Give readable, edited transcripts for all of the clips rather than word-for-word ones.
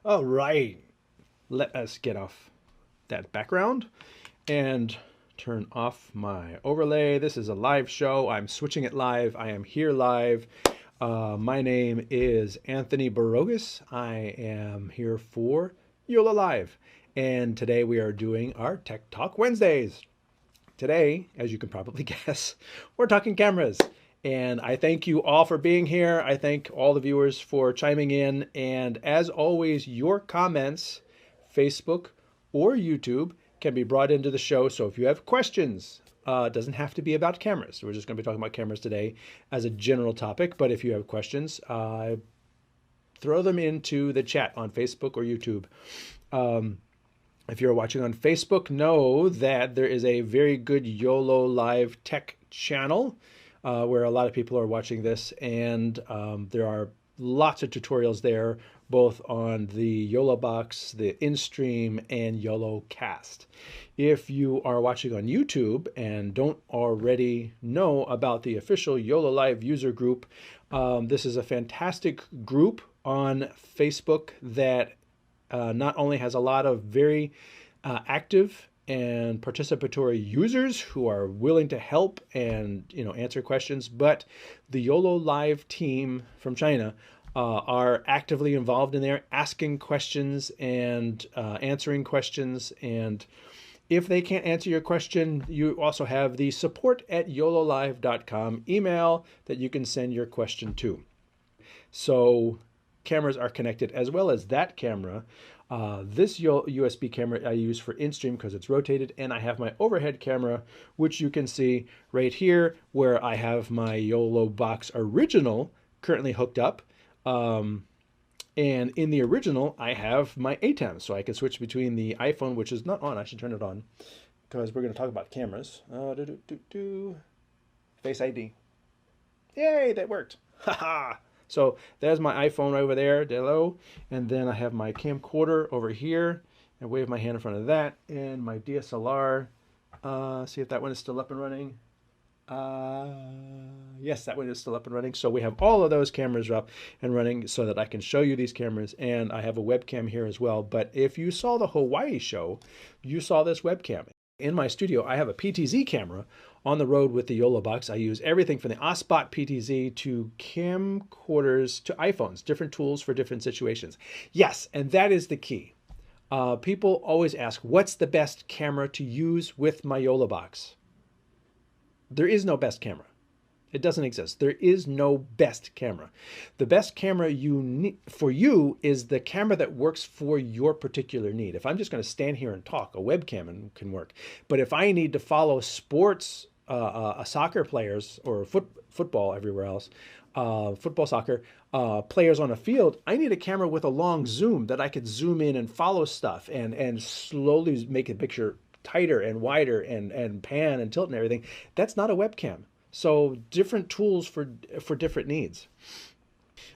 All right, let us get off that background and turn off my overlay. This is a live show. I'm switching it live. I am here live. My name is Anthony Barogas. I am here for YoloLiv. And today we are doing our Tech Talk Wednesdays. Today, as you can probably guess, we're talking cameras. And I thank you all for being here. I thank all the viewers for chiming in. And as always, your comments, Facebook or YouTube, can be brought into the show. So if you have questions, it doesn't have to be about cameras. We're just going to be talking about cameras today as a general topic. But if you have questions, throw them into the chat on Facebook or YouTube. If you're watching on Facebook, know that there is a very good YoloLiv tech channel where a lot of people are watching this, and there are lots of tutorials there, both on the YoloBox, the InStream, and YoloCast. If you are watching on YouTube and don't already know about the official YoloLiv user group, this is a fantastic group on Facebook that not only has a lot of very active and participatory users who are willing to help and answer questions, but the YoloLiv team from China are actively involved in there, asking questions and answering questions. And if they can't answer your question, you also have the support@yololive.com email that you can send your question to. So cameras are connected, as well as that camera. This USB camera I use for InStream because it's rotated, and I have my overhead camera, which you can see right here, where I have my YoloBox original currently hooked up. And in the original, I have my ATEM, so I can switch between the iPhone, which is not on. I should turn it on because we're going to talk about cameras. Face ID. Yay, that worked. Haha. So there's my iPhone over there, hello. And then I have my camcorder over here. I wave my hand in front of that. And my DSLR. See if that one is still up and running. Yes, that one is still up and running. So we have all of those cameras up and running so that I can show you these cameras. And I have a webcam here as well. But if you saw the Hawaii show, you saw this webcam. In my studio, I have a PTZ camera on the road with the YoloBox. I use everything from the Osspot PTZ to camcorders to iPhones, different tools for different situations. Yes, and that is the key. People always ask, what's the best camera to use with my YoloBox? There is no best camera. It doesn't exist. There is no best camera. The best camera you need for you is the camera that works for your particular need. If I'm just going to stand here and talk, a webcam can work. But if I need to follow sports, soccer players or football everywhere else, football, soccer, players on a field, I need a camera with a long zoom that I could zoom in and follow stuff and slowly make a picture tighter and wider and pan and tilt and everything. That's not a webcam. So different tools for different needs.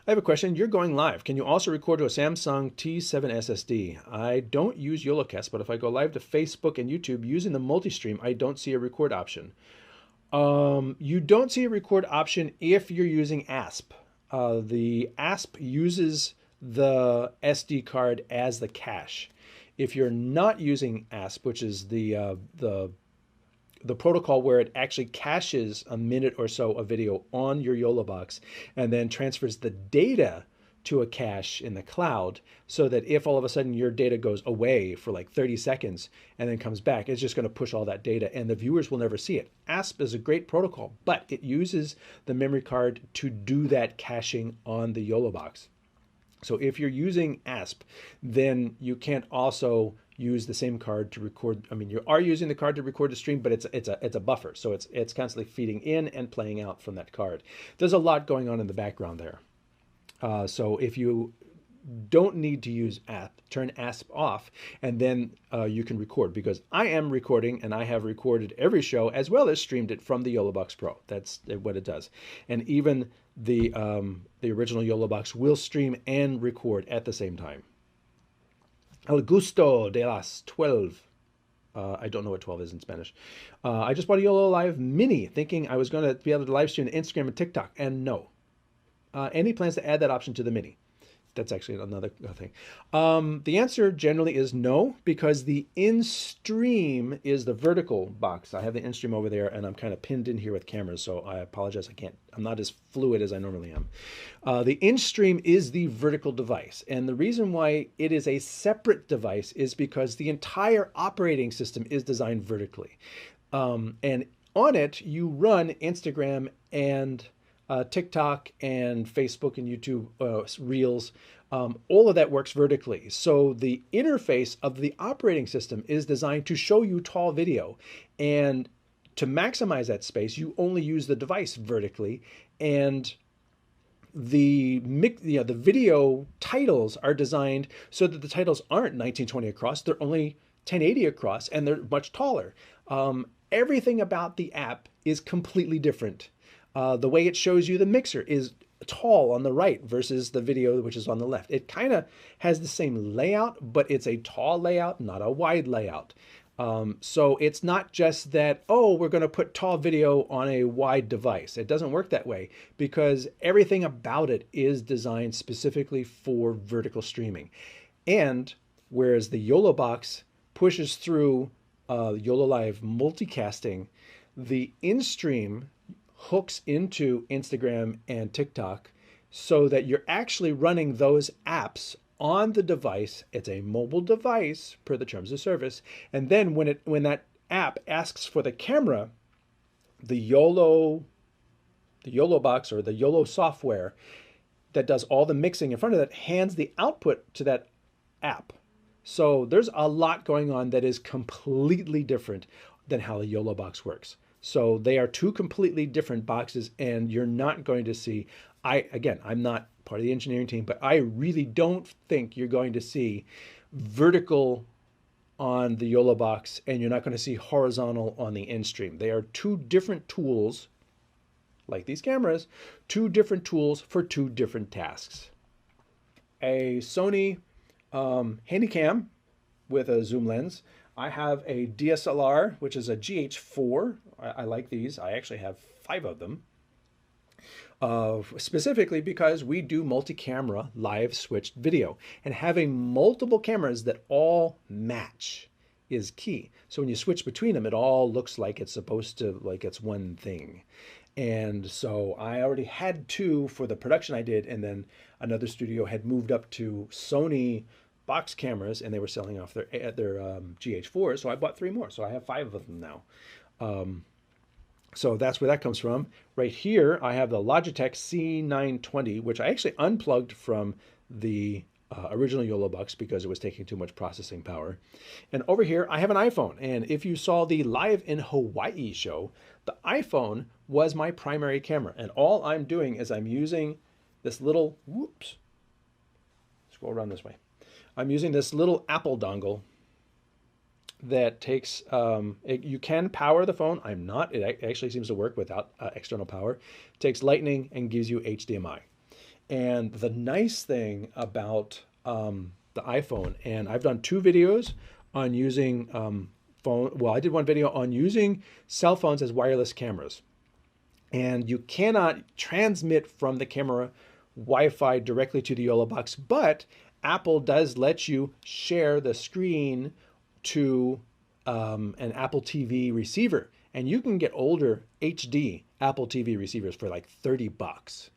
I have a question. You're going live. Can you also record to a Samsung T7 SSD? I don't use YoloCast, but if I go live to Facebook and YouTube using the multi-stream, I don't see a record option. You don't see a record option if you're using ASP. The ASP uses the SD card as the cache. If you're not using ASP, which is the protocol where it actually caches a minute or so of video on your YoloBox and then transfers the data to a cache in the cloud, so that if all of a sudden your data goes away for like 30 seconds and then comes back, it's just going to push all that data and the viewers will never see it. ASP is a great protocol, but it uses the memory card to do that caching on the YoloBox. So if you're using ASP, then you can't also use the same card to record. I mean, you are using the card to record the stream, but it's a buffer. So it's constantly feeding in and playing out from that card. There's a lot going on in the background there. So if you don't need to use ASP, turn ASP off, and then you can record, because I am recording and I have recorded every show as well as streamed it from the YoloBox Pro. That's what it does. And even the original YoloBox will stream and record at the same time. El gusto de las 12. I don't know what 12 is in Spanish. I just bought a YoloLiv Mini thinking I was going to be able to live stream Instagram and TikTok, and no. Any plans to add that option to the Mini? That's actually another thing. The answer generally is no, because the in-stream is the vertical box. I have the in-stream over there, and I'm kind of pinned in here with cameras, so I apologize. I'm not as fluid as I normally am. The in-stream is the vertical device, and the reason why it is a separate device is because the entire operating system is designed vertically. And on it, you run Instagram and TikTok and Facebook and YouTube Reels. All of that works vertically. So the interface of the operating system is designed to show you tall video. And to maximize that space, you only use the device vertically. And the video titles are designed so that the titles aren't 1920 across. They're only 1080 across, and they're much taller. Everything about the app is completely different. The way it shows you the mixer is tall on the right versus the video, which is on the left. It kind of has the same layout, but it's a tall layout, not a wide layout. So it's not just that, oh, we're going to put tall video on a wide device. It doesn't work that way, because everything about it is designed specifically for vertical streaming. And whereas the YoloBox pushes through YoloLiv multicasting, the in-stream hooks into Instagram and TikTok so that you're actually running those apps on the device. It's a mobile device per the terms of service. And then when that app asks for the camera, the YoloBox or the Yolo software that does all the mixing in front of that hands the output to that app. So there's a lot going on that is completely different than how the YoloBox works. So they are two completely different boxes, and you're not going to see, I'm not part of the engineering team, but I really don't think you're going to see vertical on the YoloBox, and you're not going to see horizontal on the in-stream. They are two different tools, like these cameras, two different tools for two different tasks. A Sony Handycam with a zoom lens. I have a DSLR, which is a GH4. I like these. I actually have 5 of them. Specifically because we do multi-camera live switched video, and having multiple cameras that all match is key. So when you switch between them, it all looks like it's supposed to, like it's one thing. And so I already had 2 for the production I did, and then another studio had moved up to Sony box cameras, and they were selling off their GH4s, so I bought 3 more. So I have 5 of them now. So that's where that comes from. Right here, I have the Logitech C920, which I actually unplugged from the original YoloBox because it was taking too much processing power. And over here, I have an iPhone. And if you saw the Live in Hawaii show, the iPhone was my primary camera. And all I'm doing is I'm using this little, whoops, scroll around this way. I'm using this little Apple dongle that takes, you can power the phone. I'm not. It actually seems to work without external power. It takes Lightning and gives you HDMI. And the nice thing about the iPhone, and I've done 2 videos on using I did 1 video on using cell phones as wireless cameras. And you cannot transmit from the camera Wi-Fi directly to the YoloBox, but Apple does let you share the screen to an Apple TV receiver, and you can get older HD Apple TV receivers for like $30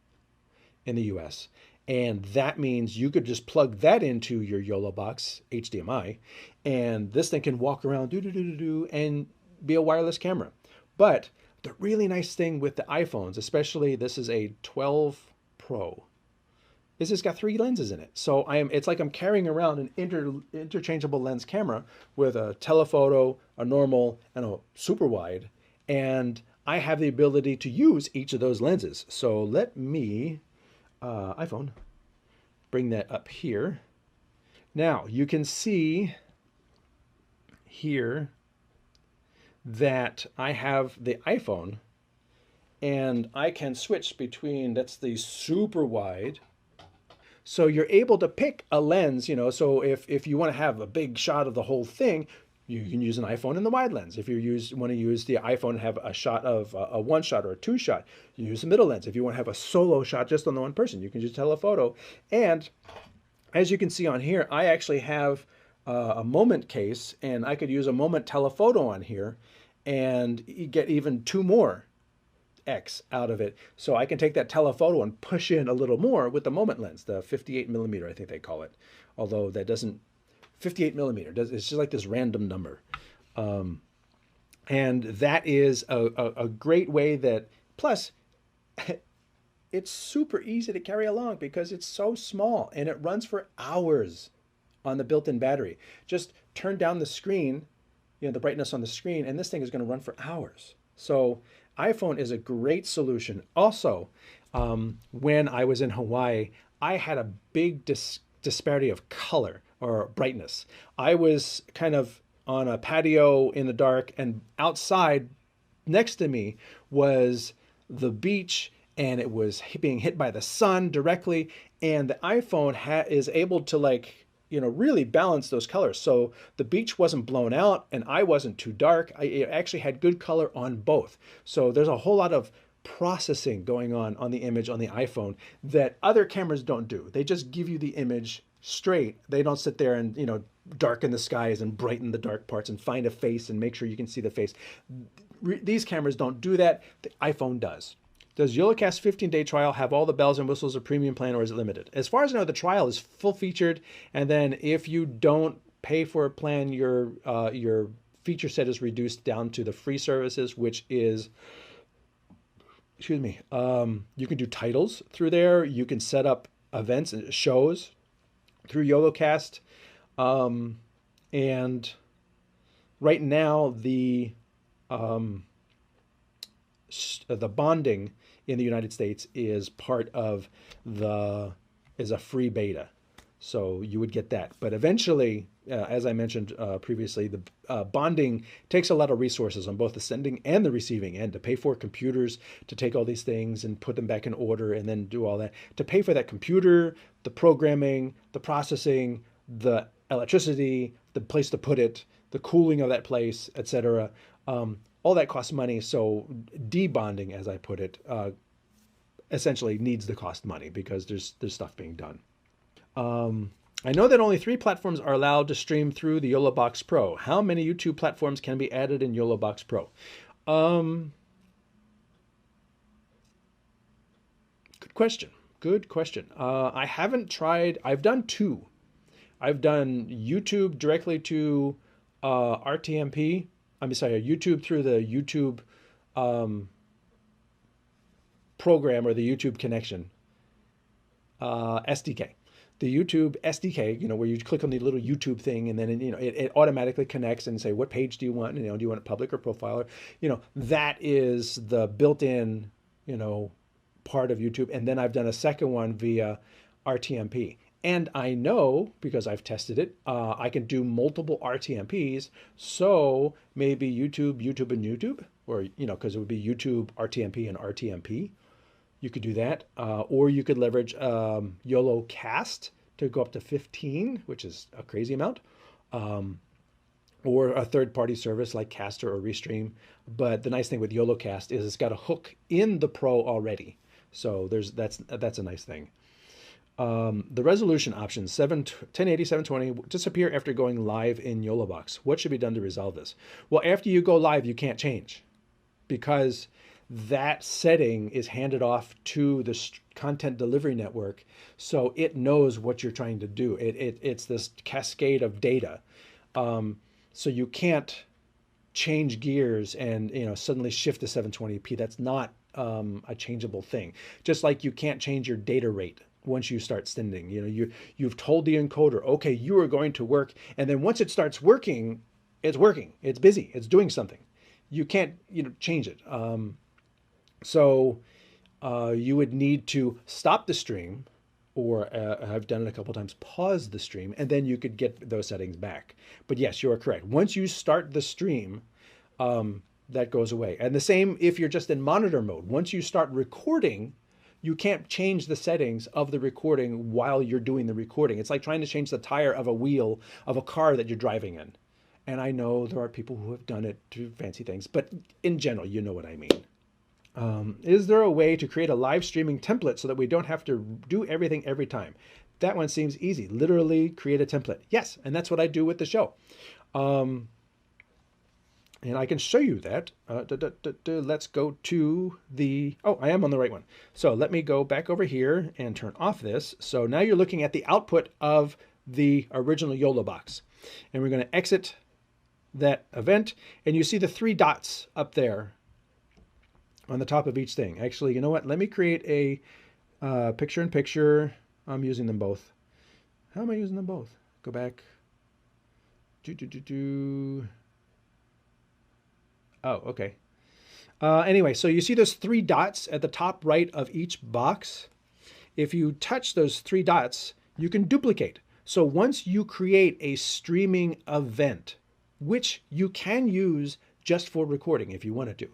in the US. And that means you could just plug that into your YoloBox HDMI, and this thing can walk around and be a wireless camera. But the really nice thing with the iPhones, especially this is a 12 Pro, is it's got 3 lenses in it. So it's like I'm carrying around an interchangeable lens camera with a telephoto, a normal, and a super wide. And I have the ability to use each of those lenses. So let me, iPhone, bring that up here. Now you can see here that I have the iPhone, and I can switch between, that's the super wide. So you're able to pick a lens, so if you want to have a big shot of the whole thing, you can use an iPhone in the wide lens. If you want to use the iPhone and have a shot of a 1 shot or a 2 shot, you use the middle lens. If you want to have a solo shot just on the one person, you can just telephoto. And as you can see on here, I actually have a moment case, and I could use a moment telephoto on here and get even 2 more X out of it. So I can take that telephoto and push in a little more with the moment lens, the 58 millimeter, I think they call it. Although that doesn't, 58 millimeter, it's just like this random number. And that is a great way that, plus, it's super easy to carry along because it's so small and it runs for hours on the built-in battery. Just turn down the screen, the brightness on the screen, and this thing is going to run for hours. So iPhone is a great solution. Also, when I was in Hawaii, I had a big disparity of color or brightness. I was kind of on a patio in the dark, and outside next to me was the beach, and it was being hit by the sun directly, and the iPhone is able to really balance those colors. So the beach wasn't blown out and I wasn't too dark. It actually had good color on both. So there's a whole lot of processing going on the image on the iPhone that other cameras don't do. They just give you the image straight. They don't sit there and, darken the skies and brighten the dark parts and find a face and make sure you can see the face. These cameras don't do that. The iPhone does. Does YoloCast 15-day trial have all the bells and whistles of premium plan, or is it limited? As far as I know, the trial is full featured, and then if you don't pay for a plan, your feature set is reduced down to the free services, which is, excuse me, you can do titles through there. You can set up events and shows through YoloCast, and right now the bonding in the United States is part of is a free beta. So you would get that. But eventually, as I mentioned previously, the bonding takes a lot of resources on both the sending and the receiving end, to pay for computers, to take all these things and put them back in order and then do all that. To pay for that computer, the programming, the processing, the electricity, the place to put it, the cooling of that place, etc. All that costs money. So debonding, as I put it, essentially needs to cost money because there's stuff being done. I know that only 3 platforms are allowed to stream through the YoloBox Pro. How many YouTube platforms can be added in YoloBox Pro? Good question. Good question. I haven't tried. I've done 2. I've done YouTube directly to RTMP. I'm sorry, YouTube through the YouTube program or the YouTube connection, SDK. The YouTube SDK, where you click on the little YouTube thing and then, it automatically connects and say, what page do you want? Do you want it public or profile? That is the built-in, part of YouTube. And then I've done a second one via RTMP. And I know, because I've tested it, I can do multiple RTMPs. So maybe YouTube, and YouTube, or, because it would be YouTube, RTMP, and RTMP. You could do that. Or you could leverage YoloCast to go up to 15, which is a crazy amount. Or a third-party service like Caster or Restream. But the nice thing with YoloCast is it's got a hook in the Pro already. So that's a nice thing. The resolution options, 1080, 720, disappear after going live in YoloBox. What should be done to resolve this? Well, after you go live, you can't change, because that setting is handed off to the content delivery network, so it knows what you're trying to do. It's this cascade of data. So you can't change gears and suddenly shift to 720p. That's not a changeable thing. Just like you can't change your data rate once you start sending. You've told the encoder, okay, you are going to work, and then once it starts working, it's working. It's busy. It's doing something. You can't change it. So you would need to stop the stream, or I've done it a couple times, pause the stream, and then you could get those settings back. But yes, you are correct. Once you start the stream, that goes away. And the same if you're just in monitor mode. Once you start recording, you can't change the settings of the recording while you're doing the recording. It's like trying to change the tire of a wheel of a car that you're driving in. And I know there are people who have done it to fancy things, but in general, you know what I mean. Is there a way to create a live streaming template so that we don't have to do everything every time? That one seems easy. Literally create a template. Yes, and that's what I do with the show. And I can show you that. Let's go to the, oh, I am on the right one. So let me go back over here and turn off this. So now you're looking at the output of the original YoloBox. And we're going to exit that event. And you see the 3 dots up there on the top of each thing. Actually, you know what? Let me create a picture-in-picture. I'm using them both. How am I using them both? Go back. Oh, okay. Anyway, so you see those 3 dots at the top right of each box. If you touch those 3 dots, you can duplicate. So once you create a streaming event, which you can use just for recording if you wanted to,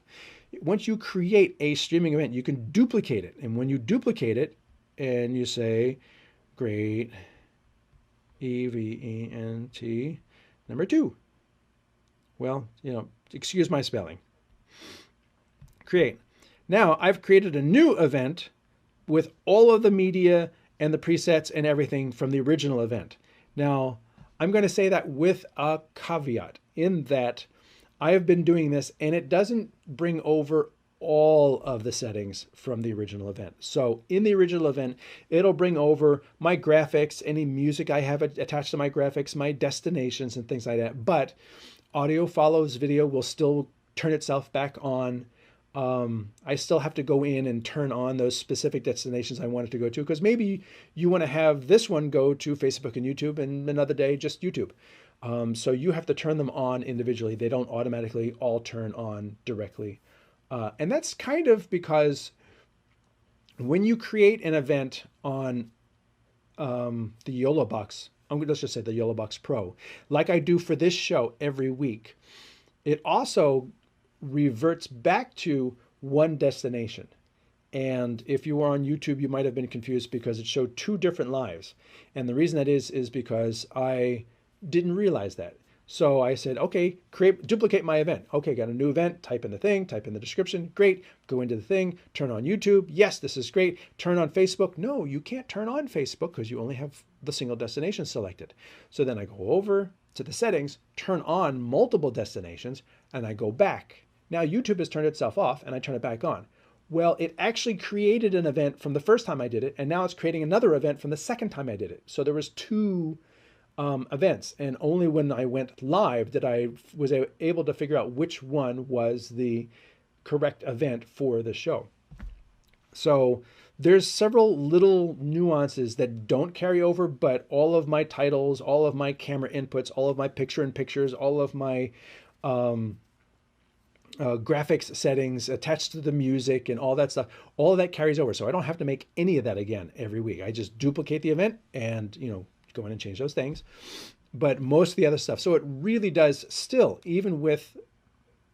once you create a streaming event, you can duplicate it. And when you duplicate it and you say, great, event number 2. Well, you know, excuse my spelling. Create. Now I've created a new event with all of the media and the presets and everything from the original event. Now I'm going to say that with a caveat in that I have been doing this and it doesn't bring over all of the settings from the original event. So in the original event, it'll bring over my graphics, any music I have attached to my graphics, my destinations and things like that. But audio follows video will still turn itself back on. I still have to go in and turn on those specific destinations I want it to go to, because maybe you want to have this one go to Facebook and YouTube and another day just YouTube. So you have to turn them on individually. They don't automatically all turn on directly. And that's kind of because when you create an event on the YoloBox, let's just say the YoloBox Pro, like I do for this show every week, it also reverts back to one destination. And if you were on YouTube, you might have been confused because it showed 2 different lives. And the reason that is because I didn't realize that. So I said, okay, duplicate my event. Okay, got a new event, type in the thing, type in the description. Great. Go into the thing, turn on YouTube. Yes, this is great. Turn on Facebook. No, you can't turn on Facebook because you only have the single destination selected. So then I go over to the settings, turn on multiple destinations, and I go back. Now YouTube has turned itself off and I turn it back on. Well, it actually created an event from the first time I did it, and now it's creating another event from the second time I did it. So there was 2 events, and only when I went live did I was able to figure out which one was the correct event for the show. So there's several little nuances that don't carry over, but all of my titles, all of my camera inputs, all of my picture-in-pictures, all of my graphics settings attached to the music and all that stuff, all of that carries over. So I don't have to make any of that again every week. I just duplicate the event and, you know, go in and change those things. But most of the other stuff, so it really does still, even with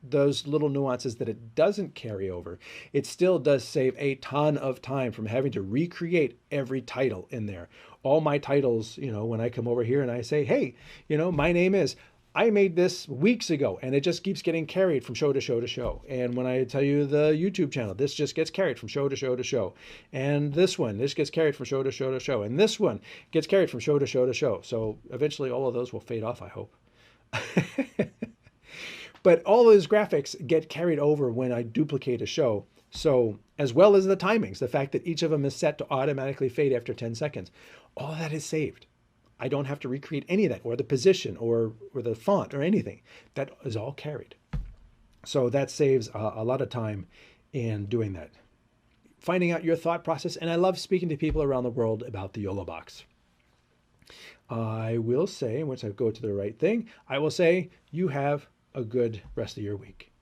those little nuances that it doesn't carry over, it still does save a ton of time from having to recreate every title in there. All my titles, you know, when I come over here and I say, hey, you know, my name is, I made this weeks ago, and it just keeps getting carried from show to show to show. And when I tell you the YouTube channel, this just gets carried from show to show to show. And this gets carried from show to show to show. And this one gets carried from show to show to show. So eventually all of those will fade off, I hope. But all those graphics get carried over when I duplicate a show. So as well as the timings, the fact that each of them is set to automatically fade after 10 seconds, all that is saved. I don't have to recreate any of that, or the position, or the font, or anything. That is all carried. So that saves a lot of time in doing that. Finding out your thought process, and I love speaking to people around the world about the YoloBox. I will say, once I go to the right thing, I will say you have a good rest of your week.